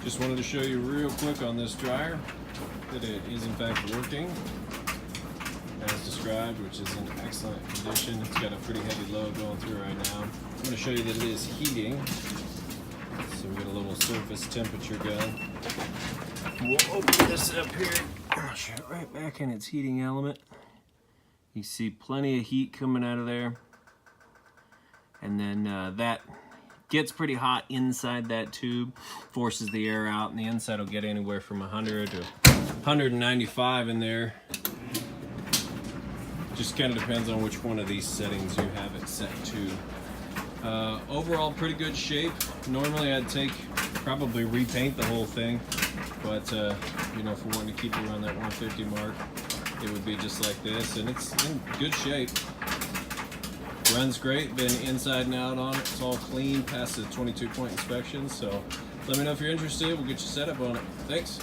Just wanted to show you real quick on this dryer that it is in fact working as described, which is in excellent condition. It's got a pretty heavy load going through right now. I'm going to show you that it is heating. So we got a little surface temperature gun. We'll open this up here. I'll show it right back in its heating element. You see plenty of heat coming out of there. And then that gets pretty hot inside that tube, forces the air out, and the inside will get anywhere from 100 to 195 in there. Just kind of depends on which one of these settings you have it set to. Overall, pretty good shape. Normally I'd probably repaint the whole thing, but you know, if we're wanting to keep it around that 150 mark, it would be just like this, and it's in good shape. Runs great, been inside and out on it. It's all clean, past the 22-point inspection, so let me know if you're interested. We'll get you set up on it. Thanks.